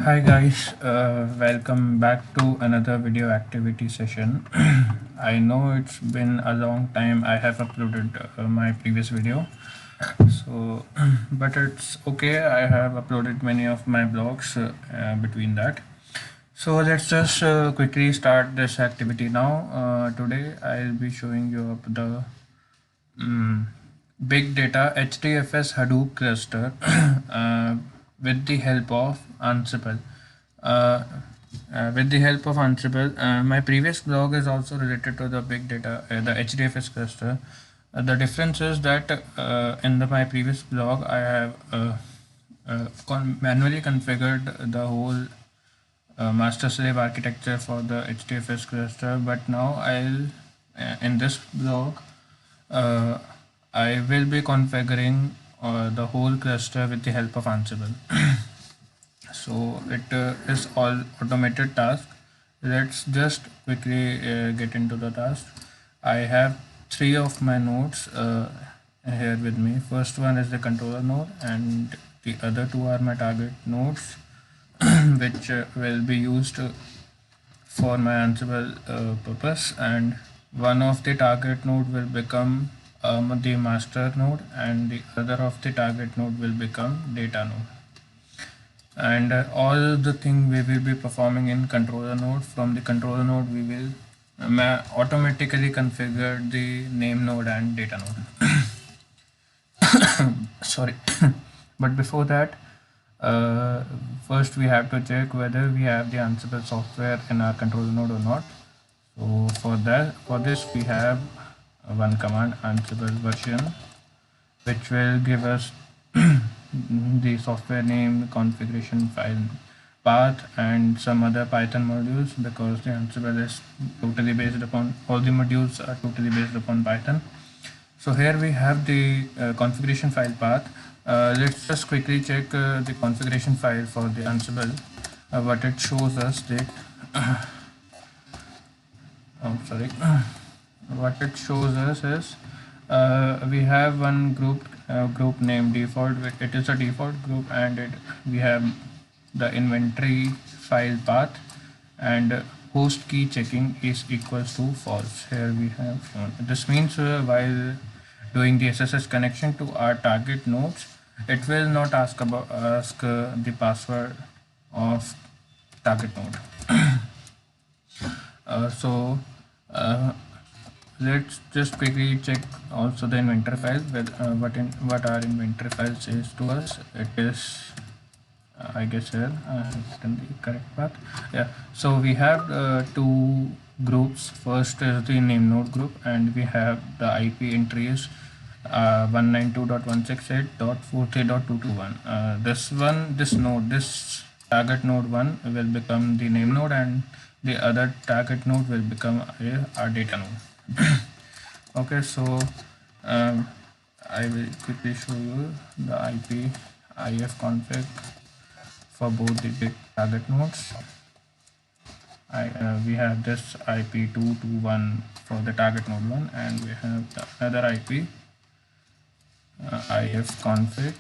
Hi guys, welcome back to another video activity session. I know it's been a long time I have uploaded my previous video, so but it's okay. I have uploaded many of my blogs between that. So let's just quickly start this activity now. Today I'll be showing you up the mm, big data HDFS Hadoop cluster with the help of Ansible. Uh, with the help of Ansible, my previous blog is also related to the big data, the HDFS cluster. The difference is that my previous blog, I have manually configured the whole master slave architecture for the HDFS cluster, but now in this blog, uh, I will be configuring the whole cluster with the help of Ansible. So it is all automated task. Let's just quickly get into the task. I have three of my nodes here with me. First one is the controller node, and the other two are my target nodes, which will be used for my Ansible purpose. And one of the target node will become the master node, and the other of the target node will become data node. And all the thing we will be performing in controller node. From the controller node we will automatically configure the name node and data node. Sorry. But before that, first we have to check whether we have the Ansible software in our controller node or not. So for this we have one command, Ansible version, which will give us the software name, configuration file path, and some other Python modules, because the Ansible is totally based upon, all the modules are totally based upon Python. So here we have the configuration file path. Let's just quickly check the configuration file for the Ansible. What it shows us that oh sorry what it shows us is we have one group name default. It is a default group, and we have the inventory file path, and host key checking is equals to false. Here we have shown. This means while doing the SSH connection to our target nodes, it will not ask the password of target node. So uh, let's just quickly check also the inventory file with what our inventory file says to us. It is I guess here I have written the correct path. Yeah, so we have two groups. First is the name node group, and we have the IP entries 192.168.43.221. This target node 1 will become the name node, and the other target node will become our data node. Okay, so um, I will quickly show you the IP if config for both the big target nodes. We have this IP221 for the target node 1, and we have the another IP if config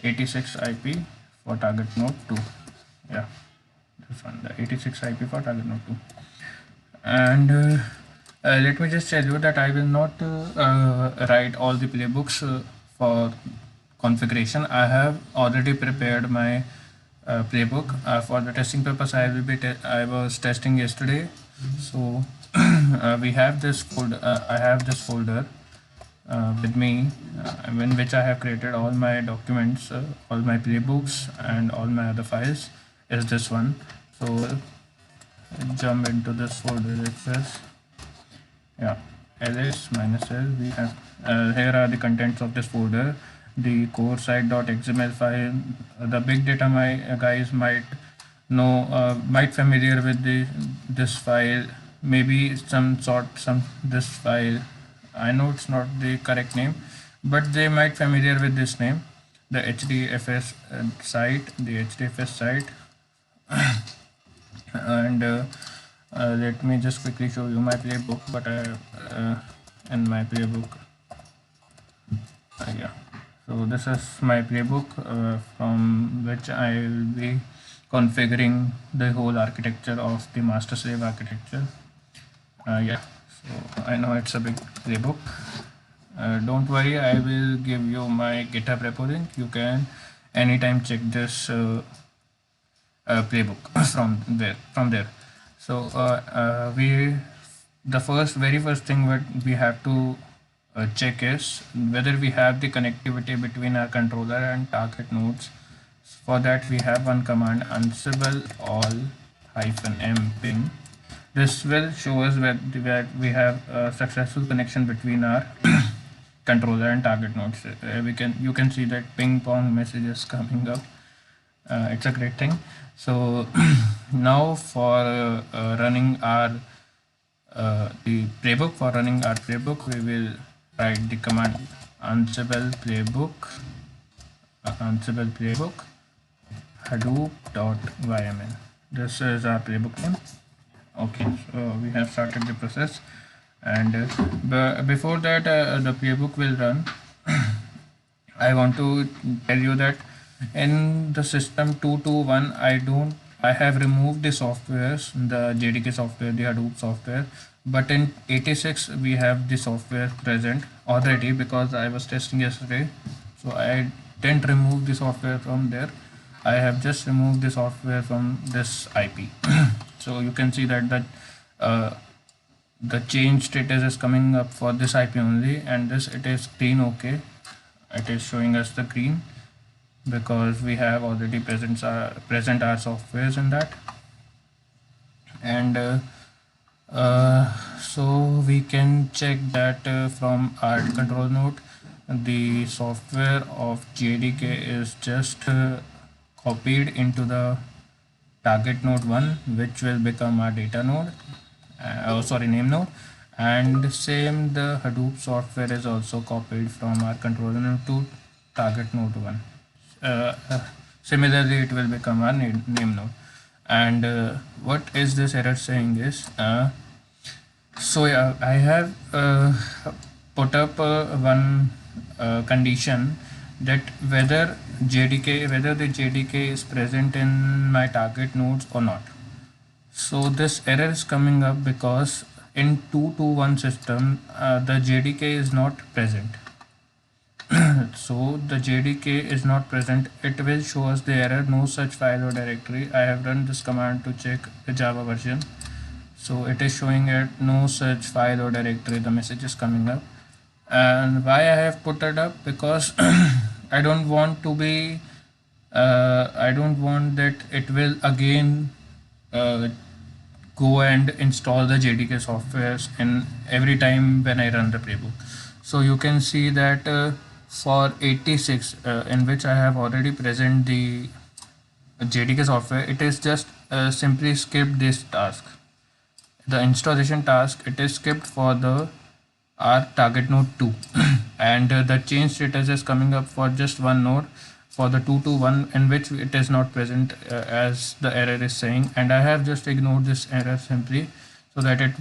86 IP for target node 2. Yeah, this one, the 86 IP for target node 2. And let me just tell you that I will not write all the playbooks for configuration. I have already prepared my playbook for the testing purpose. I was testing yesterday, so we have this folder. I have this folder with me, in which I have created all my documents, all my playbooks, and all my other files. Is this one? So jump into this folder. It says, yeah, ls -l. We have here are the contents of this folder. The core site.xml file. The big data my guys might know, might familiar with this file. Maybe some this file. I know it's not the correct name, but they might familiar with this name. The HDFS site, the HDFS site. And let me just quickly show you my playbook. But in my playbook, yeah. So this is my playbook from which I will be configuring the whole architecture of the master slave architecture. Yeah, so I know it's a big playbook. Don't worry, I will give you my GitHub repo link. You can anytime check this playbook from there. So the very first thing what we have to check is whether we have the connectivity between our controller and target nodes. For that we have one command, ansible all -m ping. This will show us that we have a successful connection between our controller and target nodes. You can see that ping pong messages coming up. It's a great thing. So now for running our the playbook, we will write the command ansible playbook hadoop.yml. This is our playbook name. Okay, so we have started the process, and before that the playbook will run. I want to tell you that in the system 221 I have removed the softwares, the JDK software, the Hadoop software, but in 86 we have the software present already because I was testing yesterday, so I didn't remove the software from there. I have just removed the software from this IP. So you can see that the change status is coming up for this IP only, and this it is green. Okay, it is showing us the green because we have already present our softwares in that. And so we can check that from our control node the software of JDK is just copied into the target node 1, which will become our data node, name node, and same the Hadoop software is also copied from our controller node to target node 1. Similarly it will become our name node. And what is this error saying is so yeah, I have put up one condition that whether the JDK is present in my target nodes or not. So this error is coming up because in 221 system the JDK is not present. So the JDK is not present. It will show us the error, no such file or directory. I have run this command to check the Java version. So it is showing it no such file or directory. The message is coming up. And why I have put it up? Because I don't want to be I don't want that it will again go and install the JDK softwares in every time when I run the playbook. So you can see that for 86 in which I have already present the JDK software, it is just simply skipped this task, the installation task. It is skipped for the our target node 2 and the change status is coming up for just one node for the 221 in which it is not present as the error is saying, and I have just ignored this error simply so that it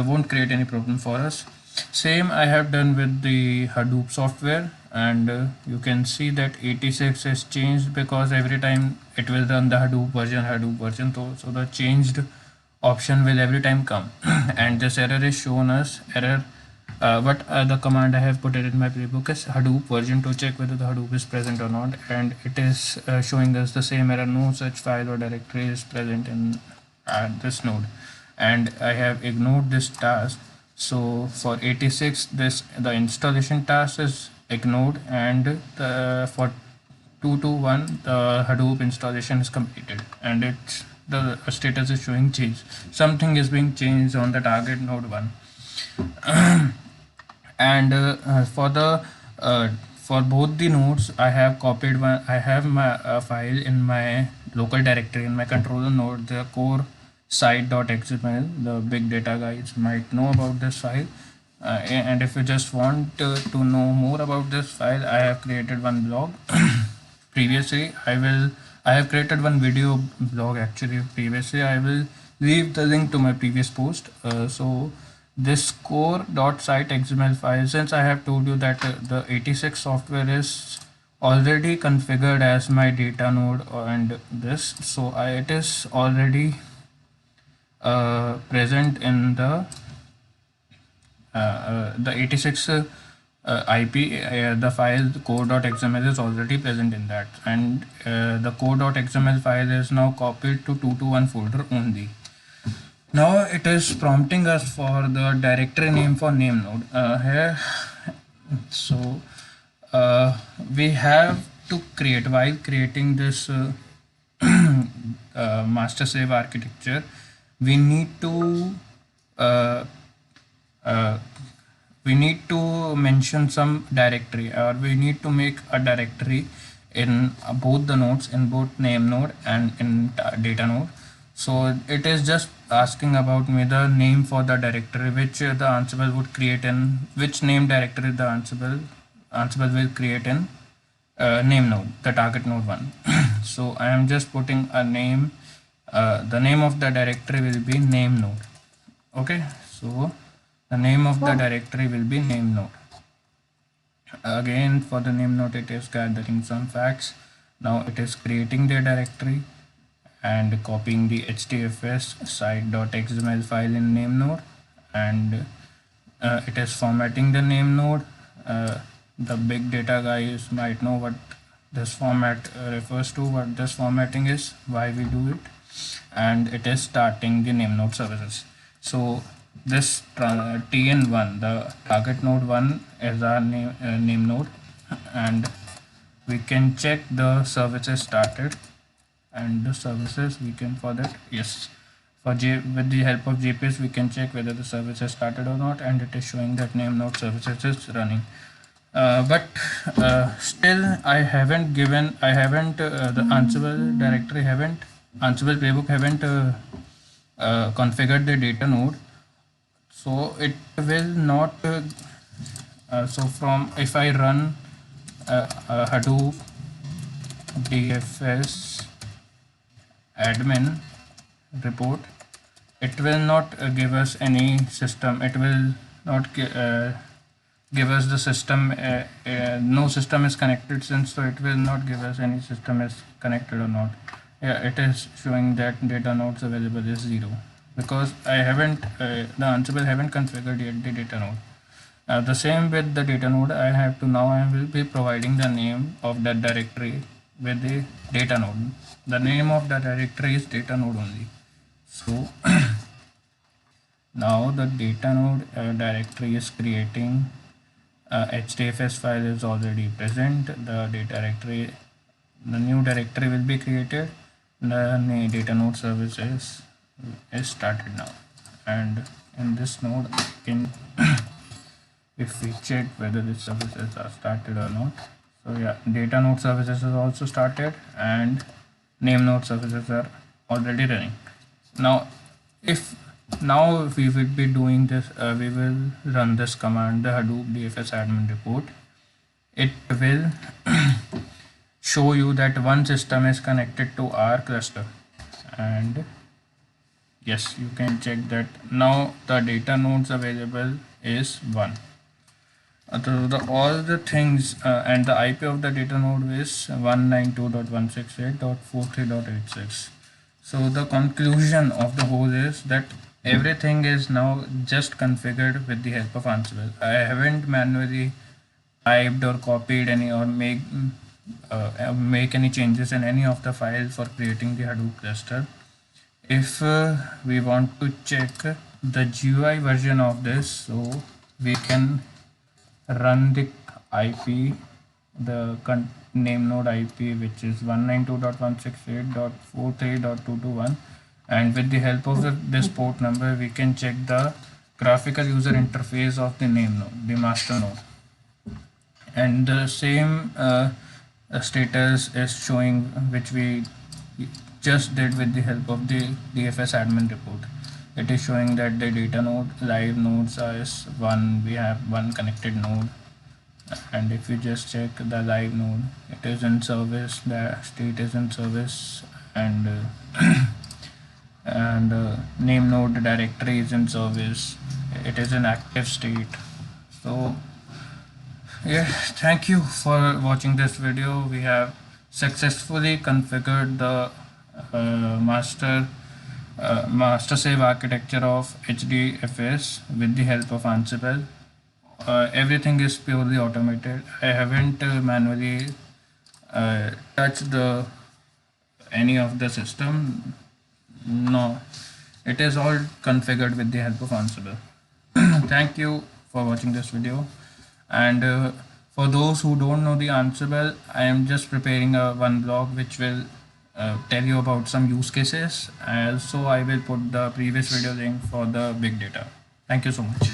won't create any problem for us. Same I have done with the Hadoop software, and you can see that 86 is changed because every time it will run the Hadoop version, so the changed option will every time come and this error is shown as error. But the command I have put it in my playbook is Hadoop version to check whether the Hadoop is present or not, and it is showing us the same error, no such file or directory is present in this node, and I have ignored this task. So for 86 the installation task is ignored, and for 221 the Hadoop installation is completed, and the status is showing change. Something is being changed on the target node 1. And for both the nodes I have copied one. I have my file in my local directory in my controller node, the core site.xml. The big data guys might know about this file, and if you just want to know more about this file, I have created one blog. Previously I have created one video blog actually previously. I will leave the link to my previous post. So this core.site XML file, since I have told you that the 86 software is already configured as my data node and this, so it is already present in the 86 IP. The file code.xml is already present in that, and the code.xml file is now copied to 221 folder only. Now it is prompting us for the directory name for name node here. So we have to create, while creating this master slave architecture, we need to uh, uh, mention some directory, or we need to make a directory in both the nodes, in both name node and in data node. So it is just asking about me the name for the directory which the Ansible would create in, which name directory the Ansible will create in name node, the target node one. So I am just putting a name. The name of the directory will be name node. Okay, so the name of the directory will be name node. Again, for the name node, it is gathering some facts. Now it is creating the directory and copying the htfs site.xml file in name node, and it is formatting the name node. The big data guys might know what this format refers to, what this formatting is, why we do it, and it is starting the name node services. So this tn1, the target node 1, is our name node, and we can check the services started, and the services we can, for that, yes, with the help of JPS we can check whether the service has started or not, and it is showing that name node services is running. But still I haven't the Ansible directory Ansible playbook haven't configured the data node, so it will not so from, if I run Hadoop DFS admin report, it will not give us any system, it will not give us the system, no system is connected since, so it will not give us any system is connected or not. Yeah, it is showing that data nodes available is 0, because I haven't the Ansible haven't configured yet the data node. The same with the data node, I will be providing the name of that directory with the data node. The name of the directory is data node only. So now the data node directory is creating. HDFS file is already present. The new directory will be created. The data node service is started now, and in this node can if we check whether the services are started or not. So yeah, data node services is also started, and name node services are already running. Now if we will be doing this, we will run this command, the Hadoop DFS admin report. It will show you that one system is connected to our cluster, and yes, you can check that now the data nodes available is 1. All the things and the IP of the data node is 192.168.43.86. So the conclusion of the whole is that everything is now just configured with the help of Ansible. I haven't manually typed or copied any or make any changes in any of the files for creating the Hadoop cluster. If we want to check the GUI version of this, so we can run the IP, the name node IP, which is 192.168.43.221, and with the help of this port number we can check the graphical user interface of the name node, the master node, and the same status is showing, which we just did with the help of the DFS admin report. It is showing that the data node live nodes is 1, we have 1 connected node, and if you just check the live node, it is in service, the state is in service, and name node directory is in service, it is in active state. So Yeah, thank you for watching this video. We have successfully configured the master save architecture of HDFS with the help of Ansible. Everything is purely automated. I haven't manually touched the any of the system. No, it is all configured with the help of Ansible. Thank you for watching this video. And for those who don't know the Ansible, I am just preparing a one blog which will tell you about some use cases. Also, I will put the previous video link for the big data. Thank you so much.